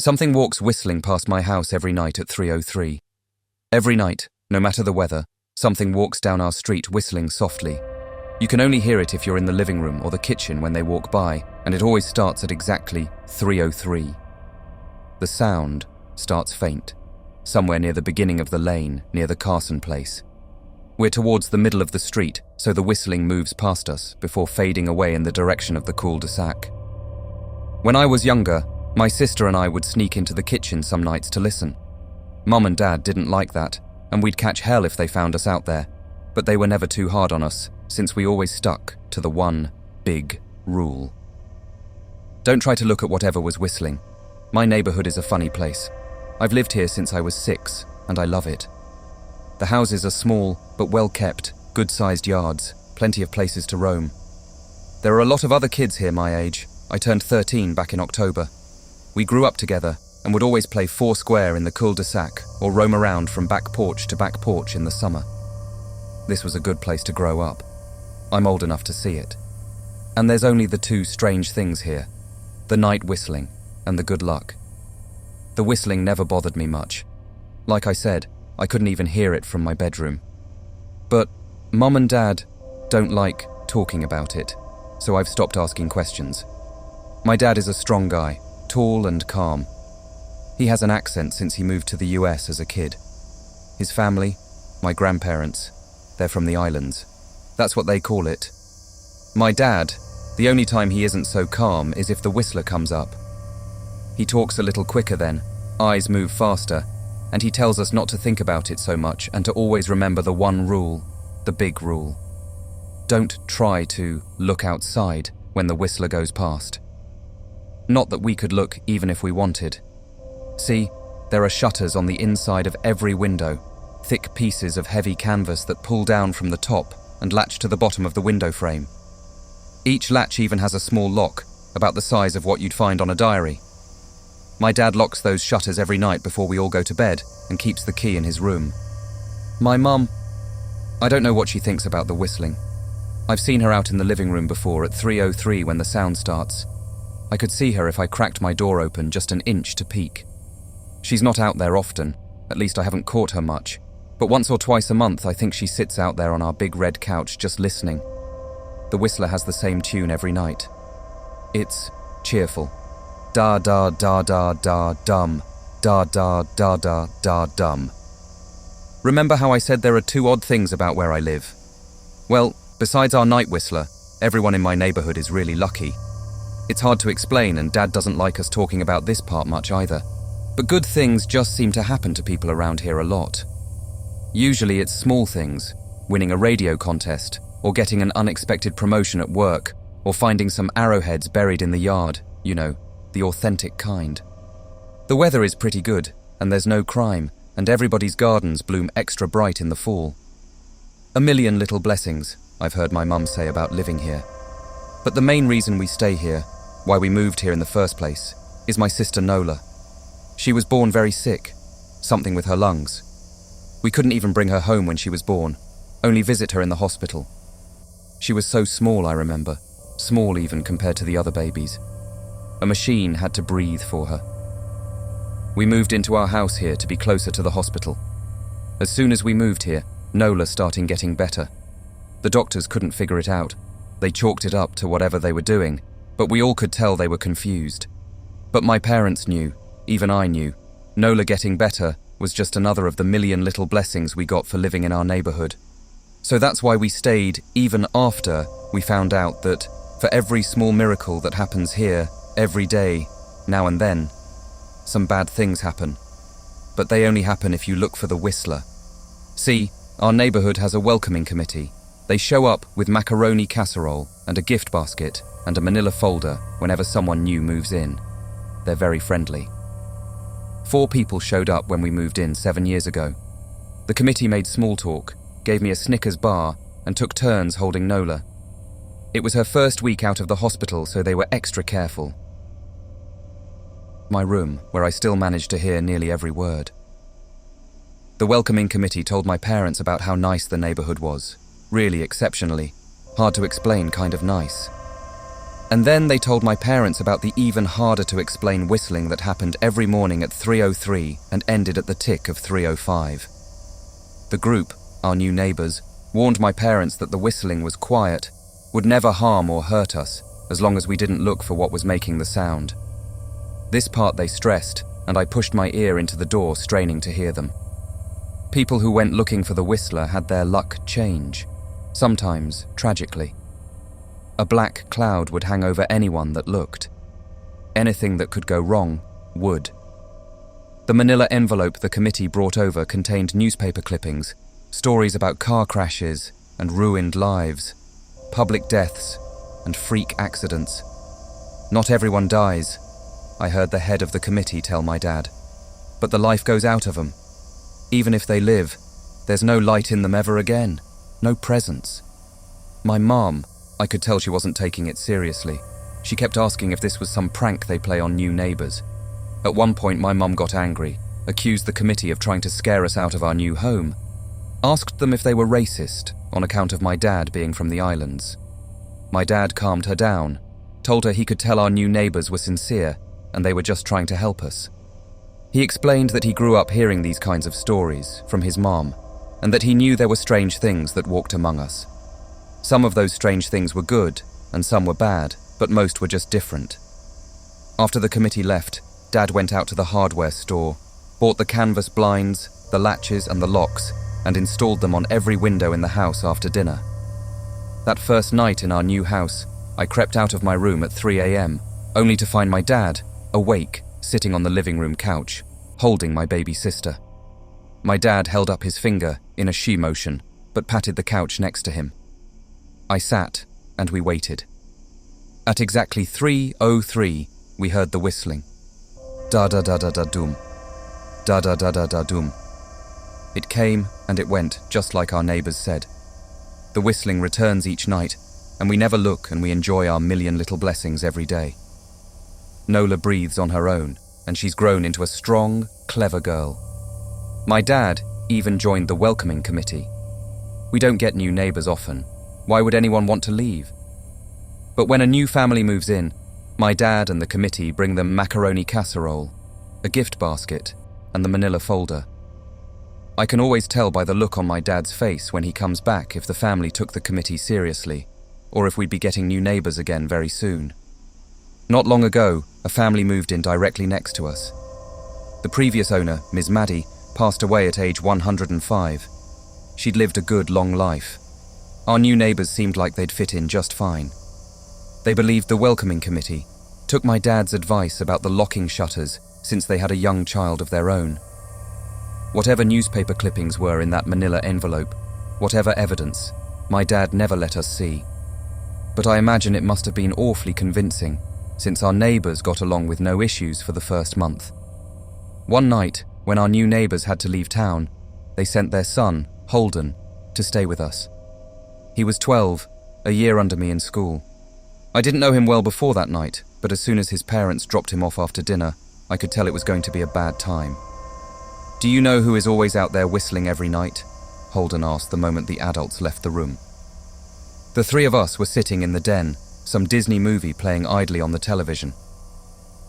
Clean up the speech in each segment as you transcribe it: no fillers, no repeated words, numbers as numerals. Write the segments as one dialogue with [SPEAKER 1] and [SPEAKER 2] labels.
[SPEAKER 1] Something walks whistling past my house every night at 3:03. Every night, no matter the weather, something walks down our street whistling softly. You can only hear it if you're in the living room or the kitchen when they walk by, and it always starts at exactly 3:03. The sound starts faint, somewhere near the beginning of the lane, near the Carson place. We're towards the middle of the street, so the whistling moves past us before fading away in the direction of the cul-de-sac. When I was younger, my sister and I would sneak into the kitchen some nights to listen. Mum and Dad didn't like that, and we'd catch hell if they found us out there, but they were never too hard on us, since we always stuck to the one big rule. Don't try to look at whatever was whistling. My neighborhood is a funny place. I've lived here since I was 6, and I love it. The houses are small, but well-kept, good-sized yards, plenty of places to roam. There are a lot of other kids here my age. I turned 13 back in October. We grew up together and would always play foursquare in the cul-de-sac or roam around from back porch to back porch in the summer. This was a good place to grow up. I'm old enough to see it. And there's only the two strange things here, the night whistling and the good luck. The whistling never bothered me much. Like I said, I couldn't even hear it from my bedroom. But Mum and Dad don't like talking about it, so I've stopped asking questions. My dad is a strong guy, tall and calm. He has an accent since he moved to the US as a kid. His family, my grandparents, they're from the islands. That's what they call it. My dad, the only time he isn't so calm is if the whistler comes up. He talks a little quicker then, eyes move faster, and he tells us not to think about it so much and to always remember the one rule, the big rule. Don't try to look outside when the whistler goes past. Not that we could look even if we wanted. See, there are shutters on the inside of every window, thick pieces of heavy canvas that pull down from the top and latch to the bottom of the window frame. Each latch even has a small lock, about the size of what you'd find on a diary. My dad locks those shutters every night before we all go to bed and keeps the key in his room. My mum, I don't know what she thinks about the whistling. I've seen her out in the living room before at 3:03 when the sound starts. I could see her if I cracked my door open just an inch to peek. She's not out there often, at least I haven't caught her much, but once or twice a month I think she sits out there on our big red couch just listening. The whistler has the same tune every night. It's cheerful. Da da da da da dum, da da da da da dum. Remember how I said there are two odd things about where I live? Well, besides our night whistler, everyone in my neighborhood is really lucky. It's hard to explain, and Dad doesn't like us talking about this part much either. But good things just seem to happen to people around here a lot. Usually it's small things, winning a radio contest, or getting an unexpected promotion at work, or finding some arrowheads buried in the yard, you know, the authentic kind. The weather is pretty good, and there's no crime, and everybody's gardens bloom extra bright in the fall. A million little blessings, I've heard my mum say about living here. But the main reason we stay here, why we moved here in the first place, is my sister Nola. She was born very sick, something with her lungs. We couldn't even bring her home when she was born, only visit her in the hospital. She was so small, I remember, small even compared to the other babies. A machine had to breathe for her. We moved into our house here to be closer to the hospital. As soon as we moved here, Nola started getting better. The doctors couldn't figure it out. They chalked it up to whatever they were doing, but we all could tell they were confused. But my parents knew, even I knew, Nola getting better was just another of the million little blessings we got for living in our neighborhood. So that's why we stayed even after we found out that for every small miracle that happens here, every day, now and then, some bad things happen. But they only happen if you look for the whistler. See, our neighborhood has a welcoming committee. They show up with macaroni casserole and a gift basket and a manila folder whenever someone new moves in. They're very friendly. 4 people showed up when we moved in 7 years ago. The committee made small talk, gave me a Snickers bar, and took turns holding Nola. It was her first week out of the hospital, so they were extra careful. My room, where I still managed to hear nearly every word. The welcoming committee told my parents about how nice the neighborhood was. Really exceptionally. Hard to explain kind of nice. And then they told my parents about the even harder to explain whistling that happened every morning at 3:03 and ended at the tick of 3:05. The group, our new neighbours, warned my parents that the whistling was quiet, would never harm or hurt us, as long as we didn't look for what was making the sound. This part they stressed, and I pushed my ear into the door, straining to hear them. People who went looking for the whistler had their luck change, sometimes tragically. A black cloud would hang over anyone that looked. Anything that could go wrong would. The manila envelope the committee brought over contained newspaper clippings, stories about car crashes and ruined lives, public deaths and freak accidents. Not everyone dies, I heard the head of the committee tell my dad, but the life goes out of them. Even if they live, there's no light in them ever again, no presence. My mom, I could tell she wasn't taking it seriously. She kept asking if this was some prank they play on new neighbours. At one point my mum got angry, accused the committee of trying to scare us out of our new home, asked them if they were racist on account of my dad being from the islands. My dad calmed her down, told her he could tell our new neighbours were sincere and they were just trying to help us. He explained that he grew up hearing these kinds of stories from his mom, and that he knew there were strange things that walked among us. Some of those strange things were good, and some were bad, but most were just different. After the committee left, Dad went out to the hardware store, bought the canvas blinds, the latches and the locks, and installed them on every window in the house after dinner. That first night in our new house, I crept out of my room at 3 a.m, only to find my dad, awake, sitting on the living room couch, holding my baby sister. My dad held up his finger in a she motion, but patted the couch next to him. I sat, and we waited. At exactly 3:03, we heard the whistling. Da-da-da-da-da-doom. Da-da-da-da-da-doom. It came and it went, just like our neighbours said. The whistling returns each night, and we never look and we enjoy our million little blessings every day. Nola breathes on her own, and she's grown into a strong, clever girl. My dad even joined the welcoming committee. We don't get new neighbours often. Why would anyone want to leave? But when a new family moves in, my dad and the committee bring them macaroni casserole, a gift basket, and the manila folder. I can always tell by the look on my dad's face when he comes back if the family took the committee seriously, or if we'd be getting new neighbours again very soon. Not long ago, a family moved in directly next to us. The previous owner, Ms. Maddie, passed away at age 105. She'd lived a good, long life. Our new neighbours seemed like they'd fit in just fine. They believed the welcoming committee, took my dad's advice about the locking shutters since they had a young child of their own. Whatever newspaper clippings were in that manila envelope, whatever evidence, my dad never let us see. But I imagine it must have been awfully convincing, since our neighbours got along with no issues for the first month. One night, when our new neighbours had to leave town, they sent their son, Holden, to stay with us. He was 12, a year under me in school. I didn't know him well before that night, but as soon as his parents dropped him off after dinner, I could tell it was going to be a bad time. "Do you know who is always out there whistling every night?" Holden asked the moment the adults left the room. The three of us were sitting in the den, some Disney movie playing idly on the television.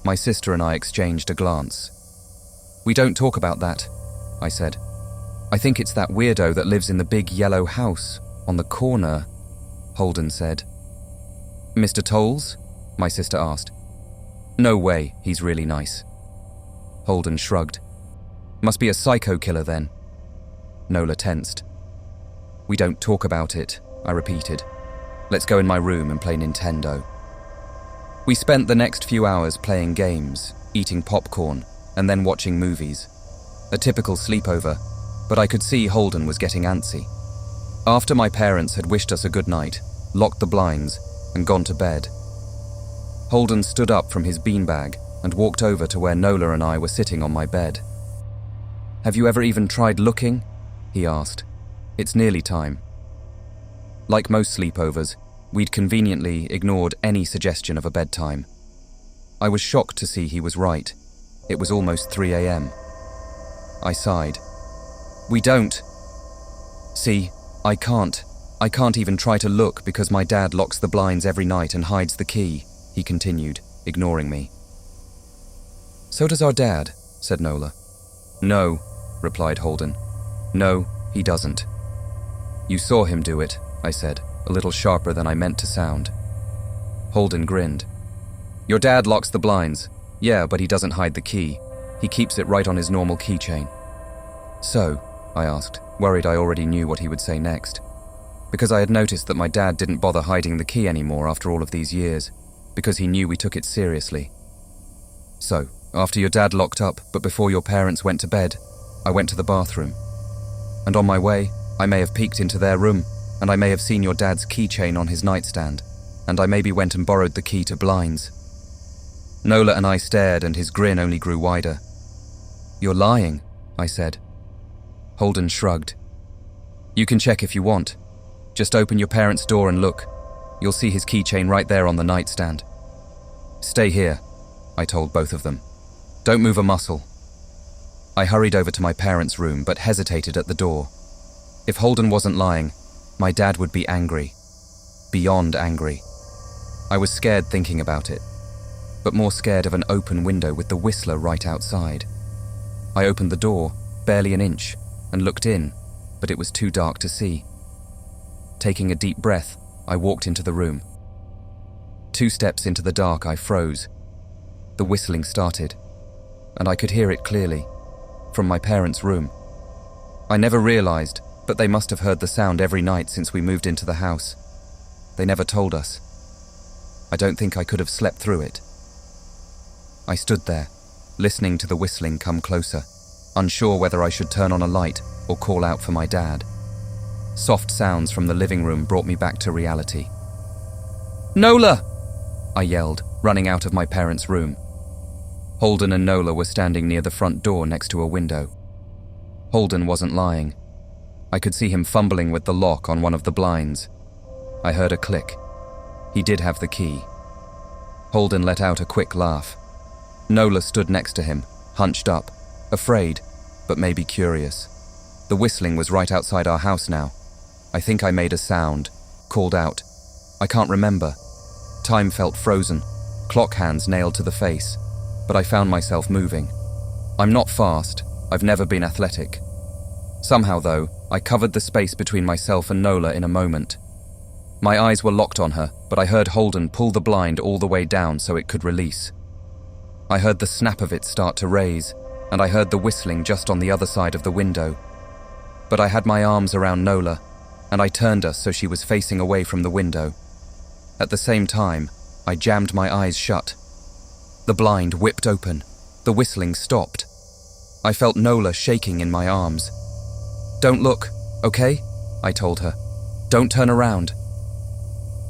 [SPEAKER 1] My sister and I exchanged a glance. "We don't talk about that," I said. "I think it's that weirdo that lives in the big yellow house on the corner," Holden said. "Mr. Tolles?" my sister asked. "No way, he's really nice." Holden shrugged. "Must be a psycho killer then." Nola tensed. "We don't talk about it," I repeated. "Let's go in my room and play Nintendo." We spent the next few hours playing games, eating popcorn, and then watching movies. A typical sleepover, but I could see Holden was getting antsy. After my parents had wished us a good night, locked the blinds, and gone to bed, Holden stood up from his beanbag and walked over to where Nola and I were sitting on my bed. "Have you ever even tried looking?" he asked. "It's nearly time." Like most sleepovers, we'd conveniently ignored any suggestion of a bedtime. I was shocked to see he was right. It was almost 3 a.m. I sighed. "We don't. See, I can't even try to look because my dad locks the blinds every night and hides the key. he continued, ignoring me. "So does our dad," said Nola. "No," replied Holden. "No, he doesn't." "You saw him do it," I said, a little sharper than I meant to sound. Holden grinned. "Your dad locks the blinds. Yeah, but he doesn't hide the key. He keeps it right on his normal keychain." "So?" I asked, worried I already knew what he would say next. Because I had noticed that my dad didn't bother hiding the key anymore after all of these years, because he knew we took it seriously. "So, after your dad locked up, but before your parents went to bed, I went to the bathroom. And on my way, I may have peeked into their room, and I may have seen your dad's keychain on his nightstand, and I maybe went and borrowed the key to blinds." Nola and I stared, and his grin only grew wider. "You're lying," I said. Holden shrugged. "You can check if you want. Just open your parents' door and look. You'll see his keychain right there on the nightstand." "Stay here," I told both of them. "Don't move a muscle." I hurried over to my parents' room, but hesitated at the door. If Holden wasn't lying, my dad would be angry. Beyond angry. I was scared thinking about it, but more scared of an open window with the Whistler right outside. I opened the door, barely an inch, and looked in, but it was too dark to see. Taking a deep breath, I walked into the room. 2 steps into the dark, I froze. The whistling started, and I could hear it clearly, from my parents' room. I never realized, but they must have heard the sound every night since we moved into the house. They never told us. I don't think I could have slept through it. I stood there, listening to the whistling come closer, unsure whether I should turn on a light or call out for my dad. Soft sounds from the living room brought me back to reality. "Nola!" I yelled, running out of my parents' room. Holden and Nola were standing near the front door next to a window. Holden wasn't lying. I could see him fumbling with the lock on one of the blinds. I heard a click. He did have the key. Holden let out a quick laugh. Nola stood next to him, hunched up, afraid, but maybe curious. The whistling was right outside our house now. I think I made a sound, called out. I can't remember. Time felt frozen, clock hands nailed to the face, but I found myself moving. I'm not fast, I've never been athletic. Somehow, though, I covered the space between myself and Nola in a moment. My eyes were locked on her, but I heard Holden pull the blind all the way down so it could release. I heard the snap of it start to raise, and I heard the whistling just on the other side of the window. But I had my arms around Nola, and I turned us so she was facing away from the window. At the same time, I jammed my eyes shut. The blind whipped open. The whistling stopped. I felt Nola shaking in my arms. "Don't look, okay?" I told her. "Don't turn around."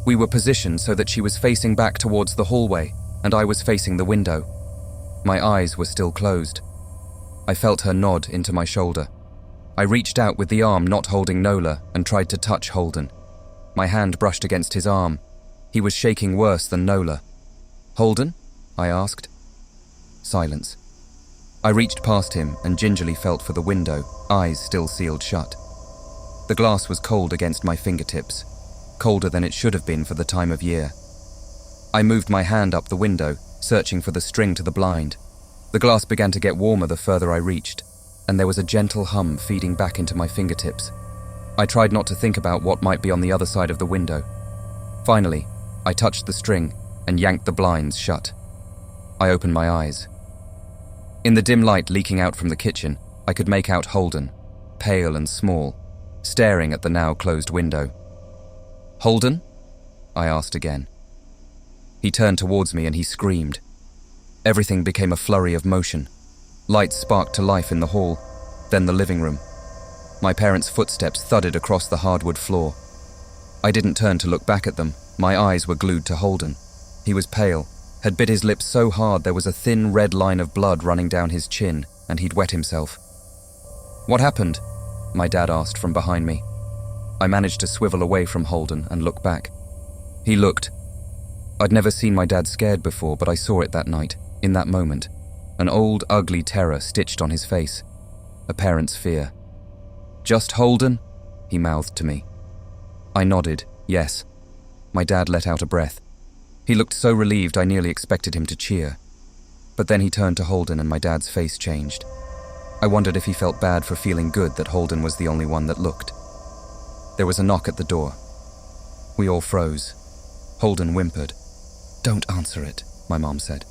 [SPEAKER 1] We were positioned so that she was facing back towards the hallway, and I was facing the window. My eyes were still closed. I felt her nod into my shoulder. I reached out with the arm not holding Nola and tried to touch Holden. My hand brushed against his arm. He was shaking worse than Nola. "Holden?" I asked. Silence. I reached past him and gingerly felt for the window, eyes still sealed shut. The glass was cold against my fingertips, colder than it should have been for the time of year. I moved my hand up the window, searching for the string to the blind. The glass began to get warmer the further I reached, and there was a gentle hum feeding back into my fingertips. I tried not to think about what might be on the other side of the window. Finally, I touched the string and yanked the blinds shut. I opened my eyes. In the dim light leaking out from the kitchen, I could make out Holden, pale and small, staring at the now closed window. "Holden?" I asked again. He turned towards me and he screamed. Everything became a flurry of motion. Lights sparked to life in the hall, then the living room. My parents' footsteps thudded across the hardwood floor. I didn't turn to look back at them. My eyes were glued to Holden. He was pale, had bit his lips so hard there was a thin red line of blood running down his chin, and he'd wet himself. "What happened?" my dad asked from behind me. I managed to swivel away from Holden and look back. He looked. I'd never seen my dad scared before, but I saw it that night, in that moment. An old, ugly terror stitched on his face. A parent's fear. "Just Holden?" he mouthed to me. I nodded, yes. My dad let out a breath. He looked so relieved I nearly expected him to cheer. But then he turned to Holden and my dad's face changed. I wondered if he felt bad for feeling good that Holden was the only one that looked. There was a knock at the door. We all froze. Holden whimpered. "Don't answer it," my mom said.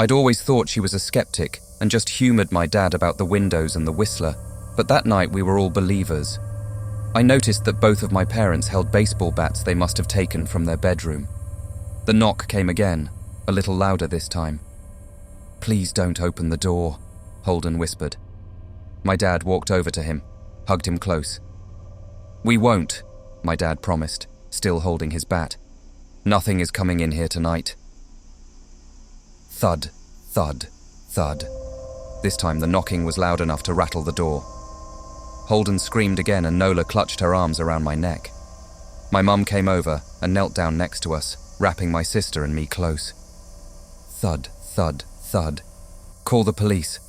[SPEAKER 1] I'd always thought she was a skeptic and just humoured my dad about the windows and the whistler, but that night we were all believers. I noticed that both of my parents held baseball bats they must have taken from their bedroom. The knock came again, a little louder this time. "Please don't open the door," Holden whispered. My dad walked over to him, hugged him close. "We won't," my dad promised, still holding his bat. "Nothing is coming in here tonight." Thud, thud, thud. This time the knocking was loud enough to rattle the door. Holden screamed again and Nola clutched her arms around my neck. My mum came over and knelt down next to us, wrapping my sister and me close. Thud, thud, thud. "Call the police,"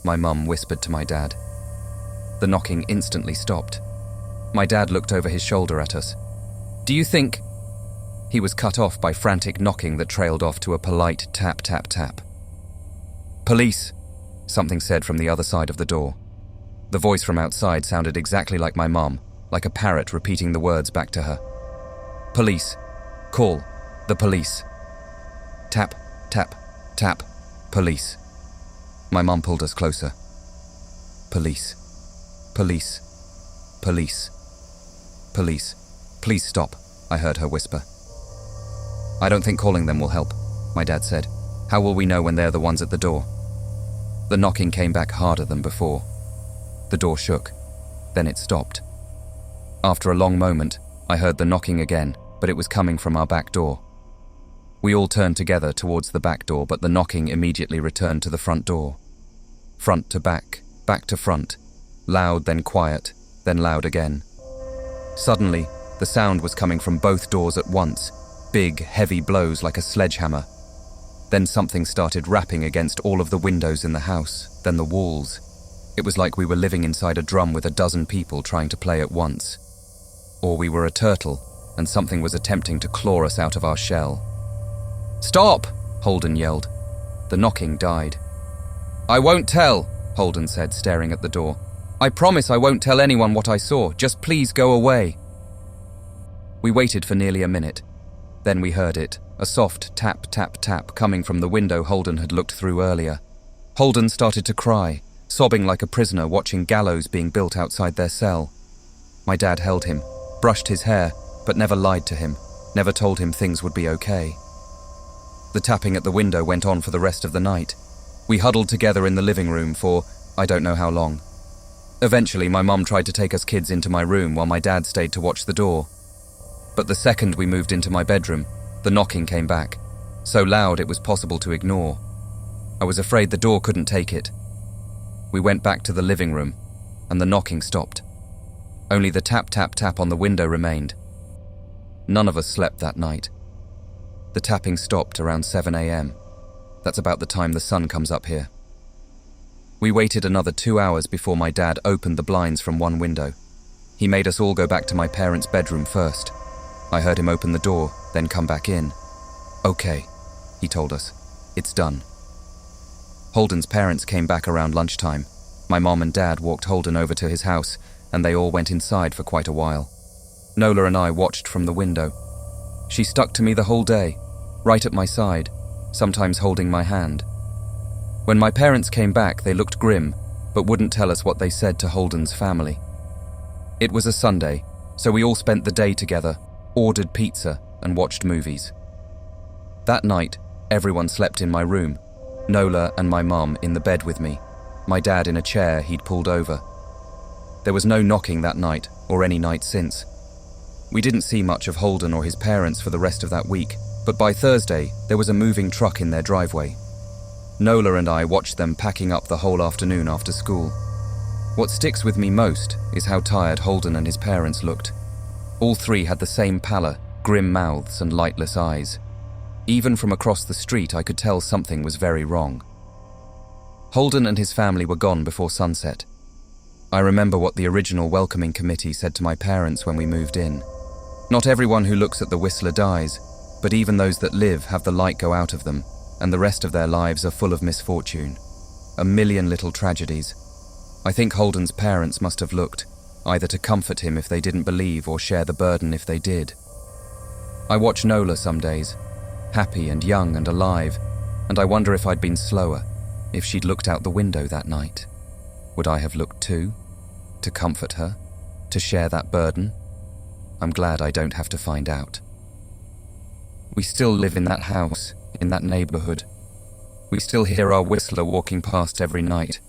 [SPEAKER 1] my mum whispered to my dad. The knocking instantly stopped. My dad looked over his shoulder at us. "Do you think—" He was cut off by frantic knocking that trailed off to a polite tap, tap, tap. "Police," something said from the other side of the door. The voice from outside sounded exactly like my mom, like a parrot repeating the words back to her. "Police. Call. The police. Tap, tap, tap. Police." My mom pulled us closer. "Police. Police. Police. Police. Please stop," I heard her whisper. "I don't think calling them will help," my dad said. "How will we know when they're the ones at the door?" The knocking came back harder than before. The door shook. Then it stopped. After a long moment, I heard the knocking again, but it was coming from our back door. We all turned together towards the back door, but the knocking immediately returned to the front door. Front to back to front. Loud, then quiet, then loud again. Suddenly, the sound was coming from both doors at once. Big, heavy blows like a sledgehammer. Then something started rapping against all of the windows in the house, then the walls. It was like we were living inside a drum with a dozen people trying to play at once. Or we were a turtle, and something was attempting to claw us out of our shell. "Stop!" Holden yelled. The knocking died. "I won't tell," Holden said, staring at the door. "I promise I won't tell anyone what I saw. Just please go away." We waited for nearly a minute. Then we heard it, a soft tap, tap, tap coming from the window Holden had looked through earlier. Holden started to cry, sobbing like a prisoner watching gallows being built outside their cell. My dad held him, brushed his hair, but never lied to him, never told him things would be okay. The tapping at the window went on for the rest of the night. We huddled together in the living room for I don't know how long. Eventually, my mum tried to take us kids into my room while my dad stayed to watch the door. But the second we moved into my bedroom, the knocking came back, so loud it was possible to ignore. I was afraid the door couldn't take it. We went back to the living room, and the knocking stopped. Only the tap, tap, tap on the window remained. None of us slept that night. The tapping stopped around 7 a.m. That's about the time the sun comes up here. We waited another 2 hours before my dad opened the blinds from one window. He made us all go back to my parents' bedroom first. I heard him open the door, then come back in. "Okay," he told us. "It's done." Holden's parents came back around lunchtime. My mom and dad walked Holden over to his house, and they all went inside for quite a while. Nola and I watched from the window. She stuck to me the whole day, right at my side, sometimes holding my hand. When my parents came back, they looked grim, but wouldn't tell us what they said to Holden's family. It was a Sunday, so we all spent the day together, ordered pizza, and watched movies. That night, everyone slept in my room, Nola and my mom in the bed with me, my dad in a chair he'd pulled over. There was no knocking that night, or any night since. We didn't see much of Holden or his parents for the rest of that week, but by Thursday, there was a moving truck in their driveway. Nola and I watched them packing up the whole afternoon after school. What sticks with me most is how tired Holden and his parents looked. All three had the same pallor, grim mouths and lightless eyes. Even from across the street, I could tell something was very wrong. Holden and his family were gone before sunset. I remember what the original welcoming committee said to my parents when we moved in. Not everyone who looks at the Whistler dies, but even those that live have the light go out of them, and the rest of their lives are full of misfortune. A million little tragedies. I think Holden's parents must have looked, either to comfort him if they didn't believe or share the burden if they did. I watch Nola some days, happy and young and alive, and I wonder if I'd been slower, if she'd looked out the window that night. Would I have looked too? To comfort her? To share that burden? I'm glad I don't have to find out. We still live in that house, in that neighborhood. We still hear our Whistler walking past every night,